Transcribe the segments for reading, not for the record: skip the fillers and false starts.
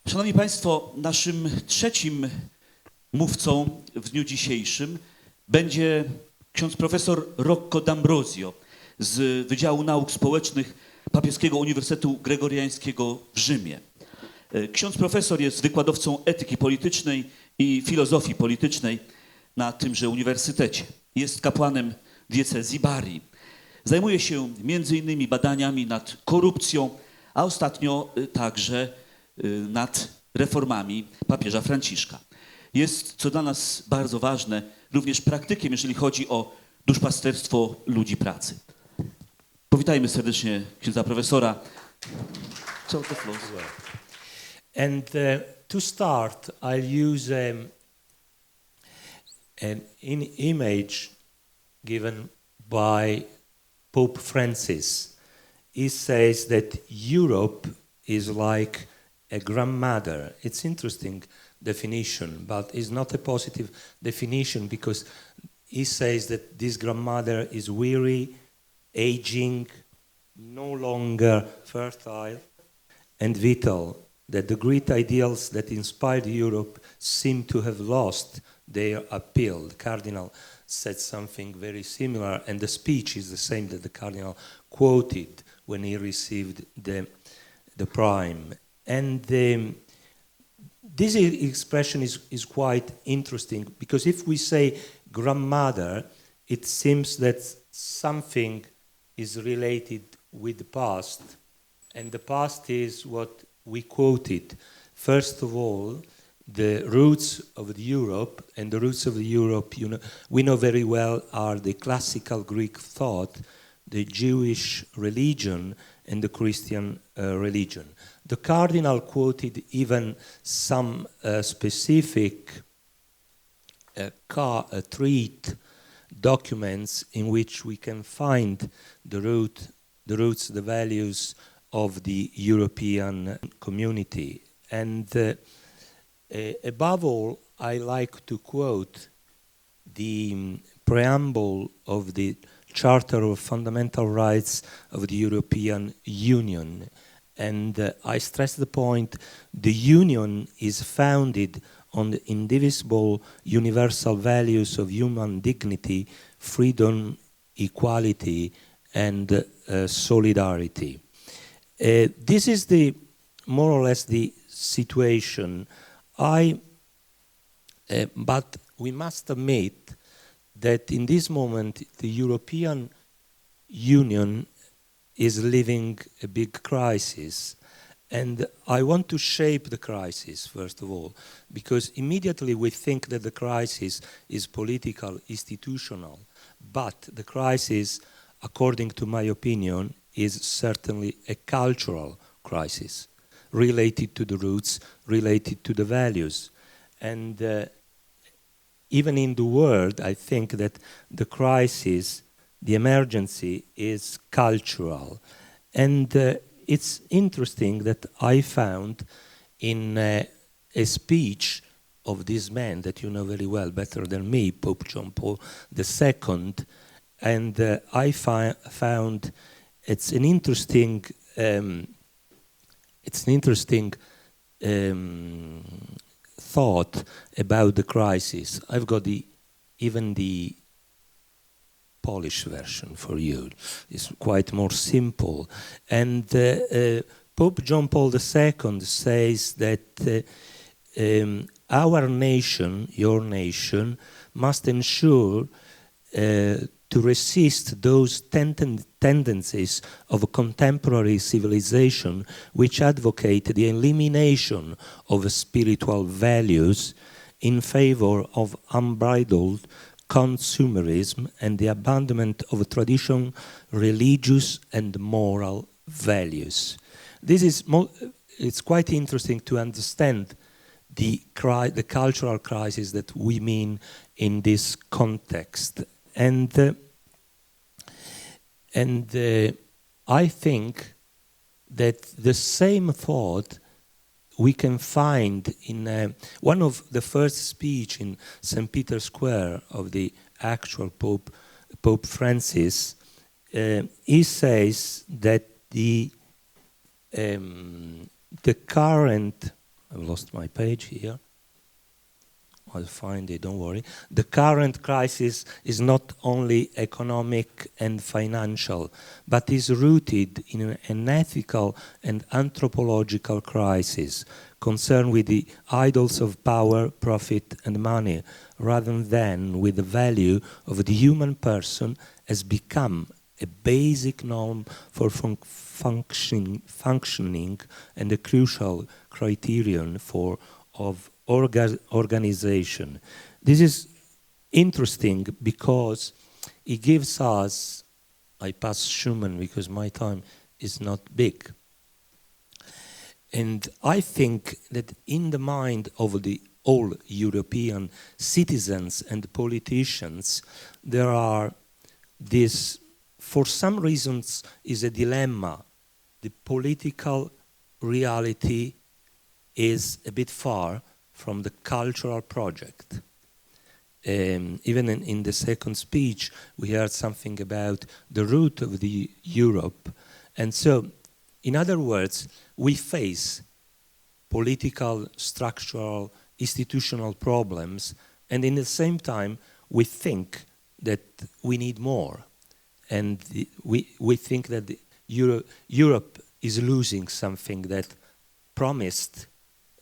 Szanowni Państwo, naszym trzecim mówcą w dniu dzisiejszym będzie ksiądz profesor Rocco D'Ambrosio z Wydziału Nauk Społecznych Papieskiego Uniwersytetu Gregoriańskiego w Rzymie. Ksiądz profesor jest wykładowcą etyki politycznej i filozofii politycznej na tymże uniwersytecie. Jest kapłanem diecezji Bari. Zajmuje się m.in. badaniami nad korupcją, a ostatnio także nad reformami papieża Franciszka. Jest, co dla nas bardzo ważne, również praktykiem, jeżeli chodzi o duszpasterstwo ludzi pracy. Powitajmy serdecznie księdza profesora. And to start, I'll use an image given by Pope Francis. He says that Europe is like a grandmother. It's interesting definition, but it's not a positive definition because he says that this grandmother is weary, aging, no longer fertile and vital, that the great ideals that inspired Europe seem to have lost their appeal. The Cardinal said something very similar, and the speech is the same that the Cardinal quoted when he received the prime. And this expression is quite interesting because if we say grandmother, it seems that something is related with the past, and the past is what we quoted. First of all, the roots of Europe, and the roots of Europe, we know very well, are the classical Greek thought, the Jewish religion, and the Christian religion. The Cardinal quoted even some specific treat documents in which we can find the roots, the values of the European community. And above all, I like to quote the preamble of the Charter of Fundamental Rights of the European Union. And I stress the point, the Union is founded on the indivisible universal values of human dignity, freedom, equality, and solidarity. This is more or less the situation. But we must admit that in this moment the European Union is living a big crisis, and I want to shape the crisis first of all, because immediately we think that the crisis is political, institutional, but the crisis, according to my opinion, is certainly a cultural crisis related to the roots, related to the values. And even in the world, I think that the crisis, the emergency, is cultural. And it's interesting that I found in a speech of this man that you know very well, better than me, Pope John Paul II, and I found it's an interesting thought about the crisis. I've got even the Polish version for you. It's quite more simple. And Pope John Paul II says that our nation, your nation, must ensure to resist those tendencies of contemporary civilization which advocate the elimination of spiritual values in favor of unbridled consumerism and the abandonment of traditional religious and moral values. It's quite interesting to understand the cultural crisis that we mean in this context. And I think that the same thought we can find in one of the first speech in St. Peter's Square of the actual Pope Francis. He says that the current I've lost my page here. I'll find it, don't worry. The current crisis is not only economic and financial, but is rooted in an ethical and anthropological crisis concerned with the idols of power, profit, and money, rather than with the value of the human person has become a basic norm for functioning and a crucial criterion of organization. This is interesting because it gives us, I pass Schumann because my time is not big, and I think that in the mind of the all European citizens and politicians, there are this, for some reasons, is a dilemma. The political reality is a bit far from the cultural project. Even in the second speech, we heard something about the root of the Europe. And so, in other words, we face political, structural, institutional problems, and in the same time, we think that we need more. And we think that Europe is losing something that promised,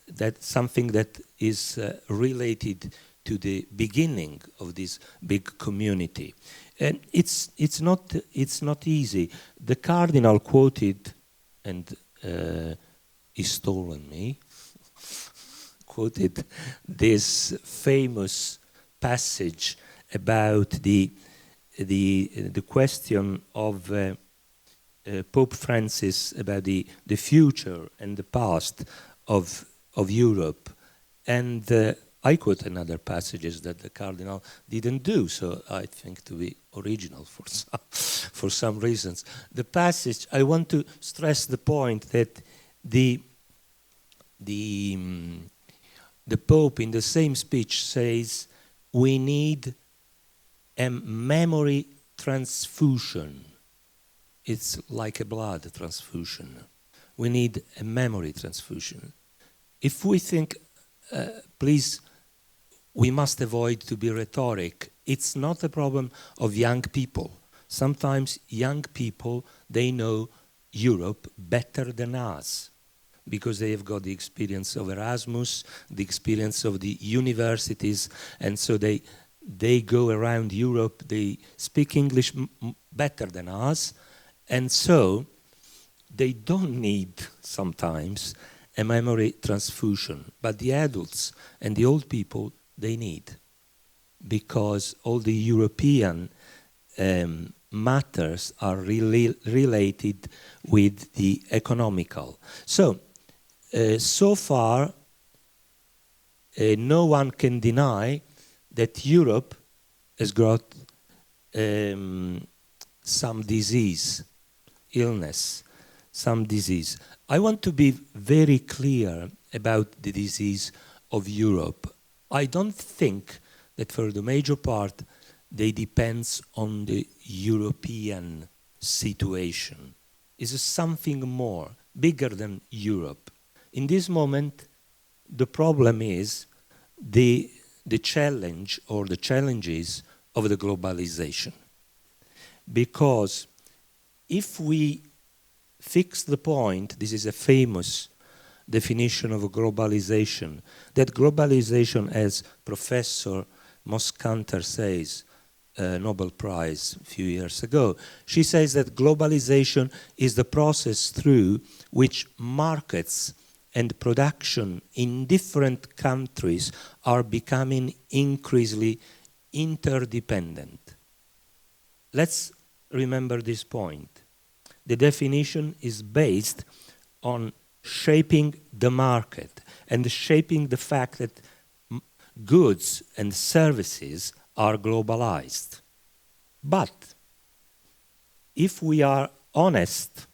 that something that is related to the beginning of this big community. And it's not easy. The cardinal quoted, and he stolen me, quoted this famous passage about the question of Pope Francis about the future and the past of Europe, and I quote another passages that the cardinal didn't do, so I think to be original for some reasons. The passage, I want to stress the point that the Pope in the same speech says we need a memory transfusion. It's like a blood transfusion. We need a memory transfusion. If we think, please, we must avoid to be rhetoric. It's not a problem of young people. Sometimes young people, they know Europe better than us because they have got the experience of Erasmus, the experience of the universities, and so they go around Europe, they speak English better than us, and so they don't need sometimes a memory transfusion. But the adults and the old people, they need, because all the European matters are really related with the economical. So, so far, no one can deny that Europe has got some disease, illness, some disease. I want to be very clear about the disease of Europe. I don't think that for the major part they depends on the European situation. It's something more, bigger than Europe. In this moment, the problem is the challenge or the challenges of the globalization. Because if we fix the point, this is a famous definition of globalization, that globalization, as Professor Moskanter says, Nobel Prize a few years ago, she says that globalization is the process through which markets and production in different countries are becoming increasingly interdependent. Let's remember this point. The definition is based on shaping the market and shaping the fact that goods and services are globalized. But if we are honest,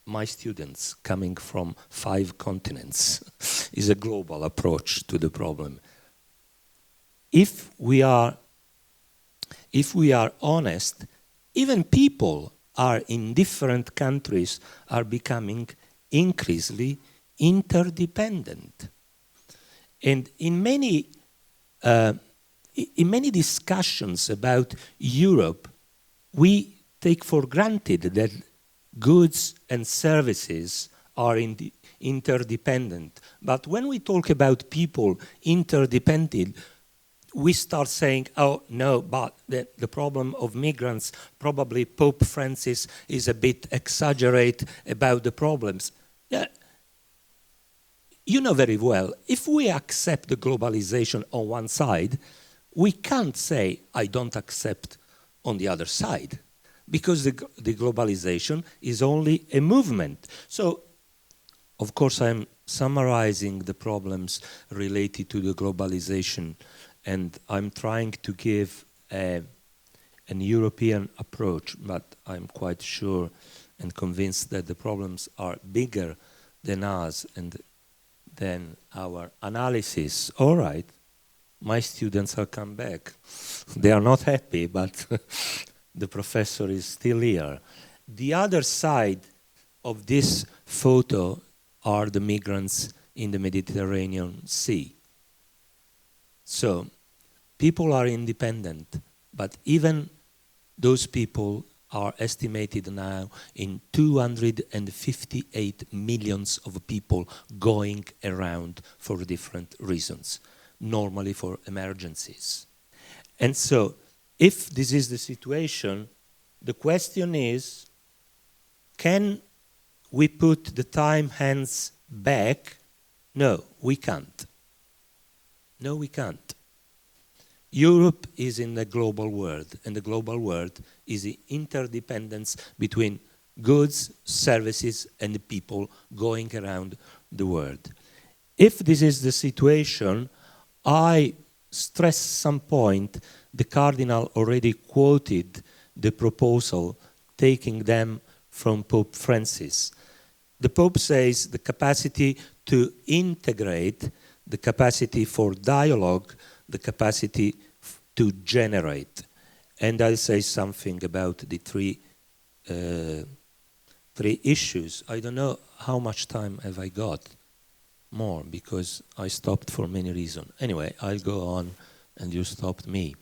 my students coming from 5 continents is a global approach to the problem. If we are honest, even people are in different countries are becoming increasingly interdependent. And in many discussions about Europe, we take for granted that goods and services are interdependent. But when we talk about people interdependent, we start saying, oh, no, but the problem of migrants, probably Pope Francis is a bit exaggerate about the problems. Yeah. You know very well, if we accept the globalization on one side, we can't say, I don't accept on the other side, because the globalization is only a movement. So, of course, I'm summarizing the problems related to the globalization, and I'm trying to give an European approach, but I'm quite sure and convinced that the problems are bigger than us and than our analysis. All right, my students have come back. They are not happy, but the professor is still here. The other side of this photo are the migrants in the Mediterranean Sea. So, people are independent, but even those people are estimated now in 258 millions of people going around for different reasons, normally for emergencies. And so, if this is the situation, the question is, can we put the time hands back? No, we can't. No, we can't. Europe is in the global world, and the global world is the interdependence between goods, services, and the people going around the world. If this is the situation, I stress some point, the Cardinal already quoted the proposal, taking them from Pope Francis. The Pope says the capacity to integrate, the capacity for dialogue, the capacity to generate. And I'll say something about the three issues. I don't know how much time have I got more, because I stopped for many reasons. Anyway, I'll go on and you stopped me.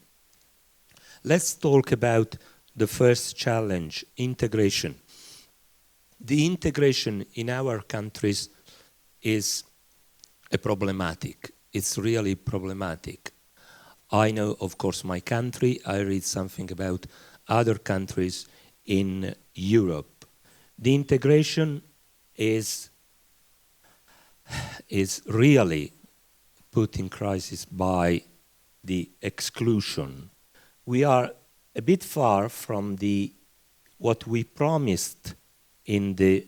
Let's talk about the first challenge, integration. The integration in our countries is problematic. It's really problematic. I know, of course, my country. I read something about other countries in Europe. The integration is really put in crisis by the exclusion. We are a bit far from what we promised in the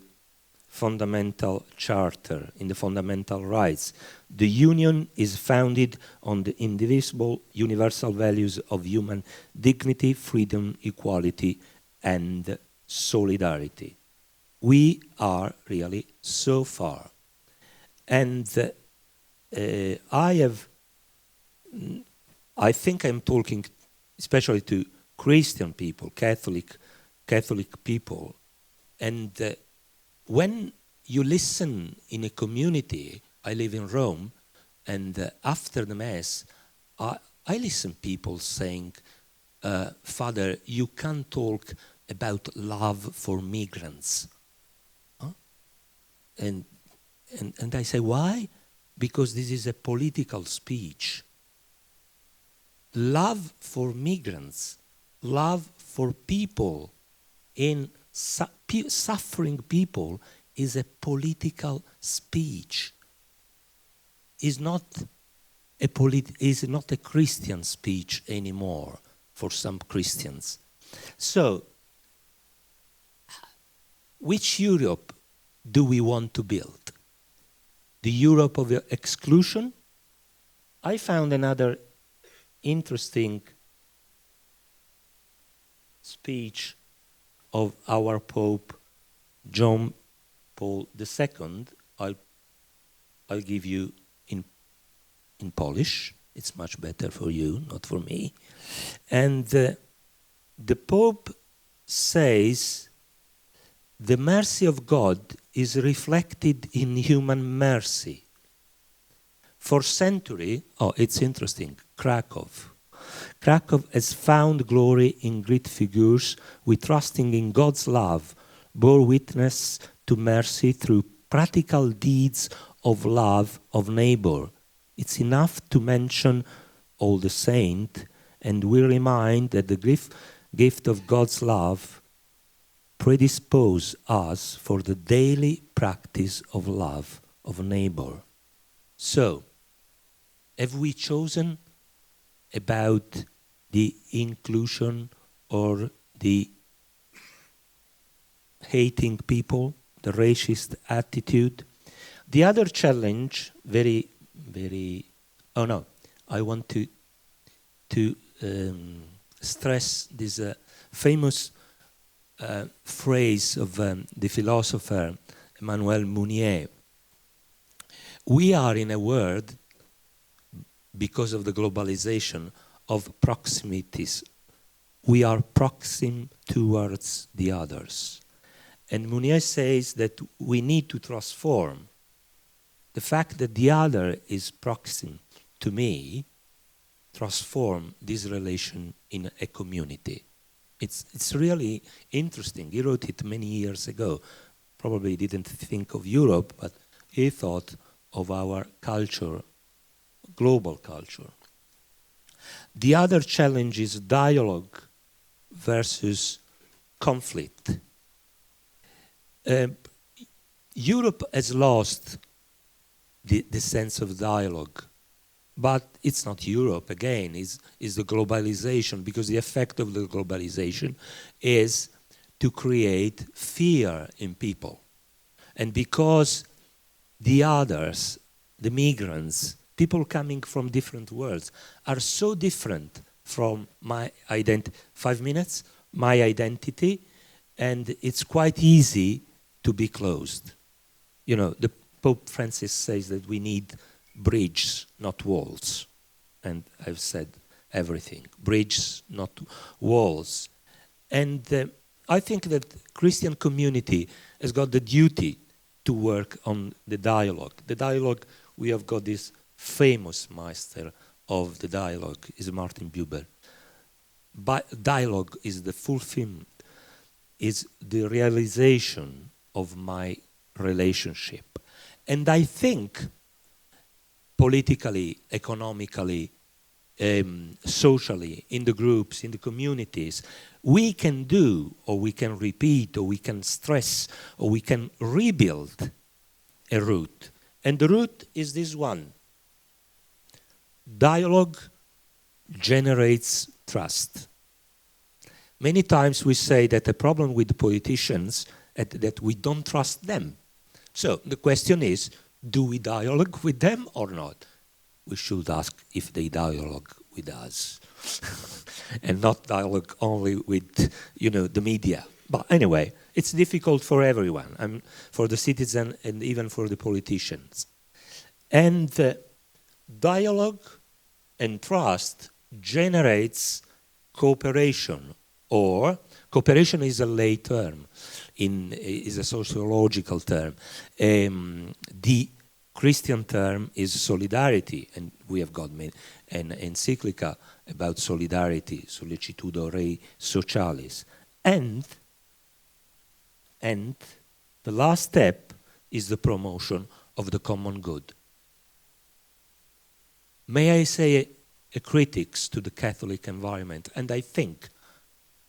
fundamental charter, in the fundamental rights. The Union is founded on the indivisible universal values of human dignity, freedom, equality, and solidarity. We are really so far. And I think I'm talking especially to Christian people, Catholic people, and when you listen in a community, I live in Rome, and after the Mass, I listen people saying, Father, you can't talk about love for migrants. Huh? And I say, why? Because this is a political speech. Love for migrants, love for people in suffering people is a political speech. Is not a Christian speech anymore for some Christians. So, which Europe do we want to build? The Europe of exclusion? I found another interesting speech of our Pope John Paul II. I'll give you in Polish. It's much better for you, not for me. And the Pope says, the mercy of God is reflected in human mercy. For centuries, it's interesting, Krakow has found glory in great figures who, trusting in God's love, bore witness to mercy through practical deeds of love of neighbor. It's enough to mention all the saints, and we remind that the gift of God's love predispose us for the daily practice of love of neighbor. So, have we chosen about the inclusion or the hating people, the racist attitude? The other challenge, I want to stress this famous phrase of the philosopher Emmanuel Mounier. We are in a world, because of the globalization, of proximities. We are proxim towards the others. And Mounier says that we need to transform the fact that the other is proxim to me, transform this relation in a community. It's really interesting. He wrote it many years ago. Probably didn't think of Europe, but he thought of our culture, global culture. The other challenge is dialogue versus conflict. Europe has lost the sense of dialogue, but it's not Europe again, it's the globalization, because the effect of the globalization is to create fear in people. And because the others, the migrants, people coming from different worlds, are so different from my identity. 5 minutes, my identity, and it's quite easy to be closed. You know, the Pope Francis says that we need bridges, not walls. And I've said everything. Bridges, not walls. And I think that Christian community has got the duty to work on the dialogue. The dialogue, we have got this famous master of the dialogue, is Martin Buber. But dialogue is the fulfillment, is the realization of my relationship. And I think politically, economically, socially, in the groups, in the communities, we can do, or we can repeat, or we can stress, or we can rebuild a route. And the route is this one. Dialogue generates trust. Many times we say that the problem with the politicians is that we don't trust them. So the question is, do we dialogue with them or not? We should ask if they dialogue with us and not dialogue only with, the media. But anyway, it's difficult for everyone, for the citizen and even for the politicians. And dialogue and trust generates cooperation, or cooperation is a lay term, is a sociological term. The Christian term is solidarity, and we have got an encyclica about solidarity, Sollecitudo Rei Socialis. And the last step is the promotion of the common good. May I say a critics to the Catholic environment, and I think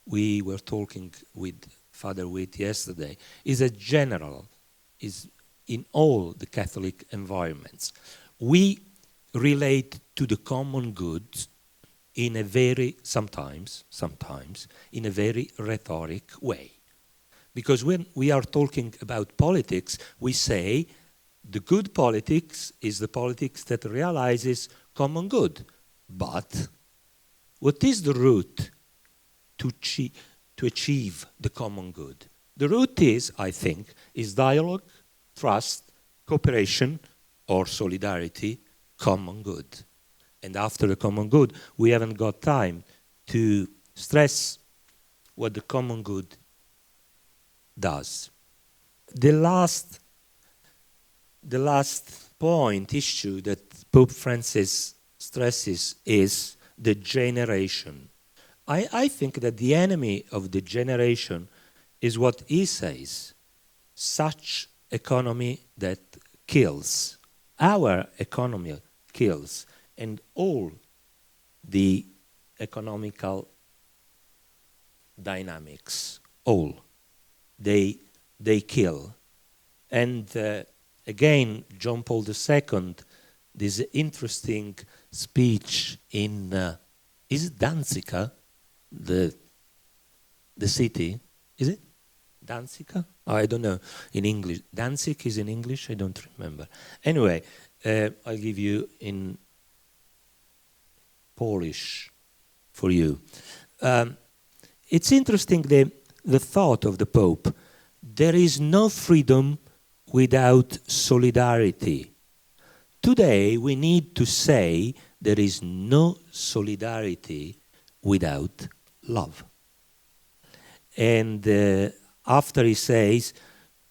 we were talking with Father Witt yesterday, is a general, is in all the Catholic environments. We relate to the common good in a very, sometimes, in a very rhetoric way. Because when we are talking about politics, we say the good politics is the politics that realizes common good. But what is the route to achieve the common good? The route is, I think, is dialogue, trust, cooperation, or solidarity, common good. And after the common good, we haven't got time to stress what the common good does. the last issue that Pope Francis stresses is the generation. I think that the enemy of the generation is what he says, such economy that kills. Our economy kills, and all the economical dynamics, all, they kill. And again, John Paul II, this interesting speech in, is it Danzica, the city? Is it Danzica? I don't know in English. Danzig is in English? I don't remember. Anyway, I'll give you in Polish for you. It's interesting the thought of the Pope. There is no freedom without solidarity. Today we need to say there is no solidarity without love. And after he says,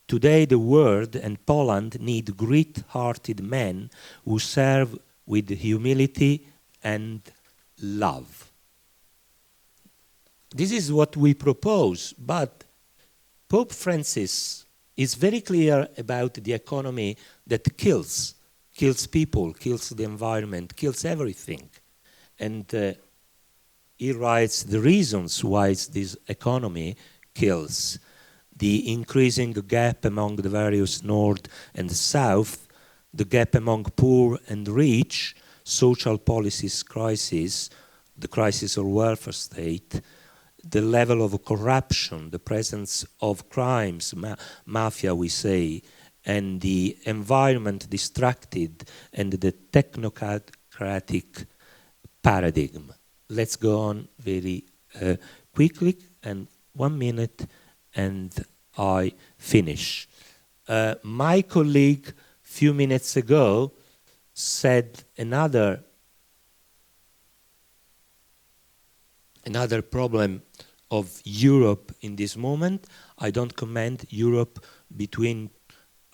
today the world and Poland need great-hearted men who serve with humility and love. This is what we propose, but Pope Francis is very clear about the economy that kills people, kills the environment, kills everything. And he writes the reasons why this economy kills. The increasing gap among the various North and South, the gap among poor and rich, social policies crisis, the crisis of welfare state, the level of corruption, the presence of crimes, mafia we say, and the environment distracted, and the technocratic paradigm. Let's go on very quickly, and 1 minute, and I finish. My colleague, few minutes ago, said another problem of Europe in this moment. I don't comment Europe between,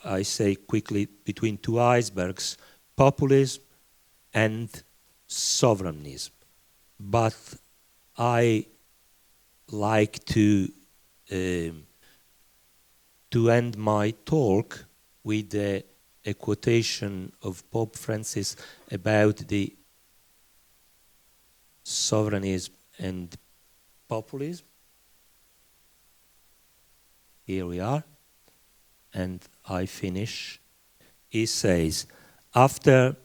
I say quickly, between two icebergs, populism and sovereignism. But I like to end my talk with a quotation of Pope Francis about the sovereignism and populism. Here we are, and I finish. He says, after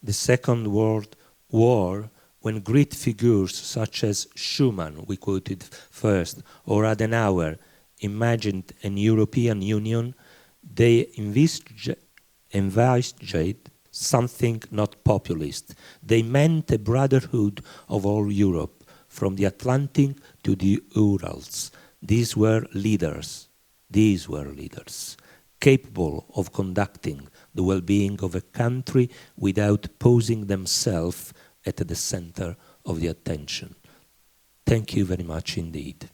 the Second World War, when great figures such as Schuman, we quoted first, or Adenauer, imagined an European Union, they envisaged something not populist. They meant a brotherhood of all Europe, from the Atlantic to the Urals. These were leaders, capable of conducting the well-being of a country without posing themselves at the center of the attention. Thank you very much indeed.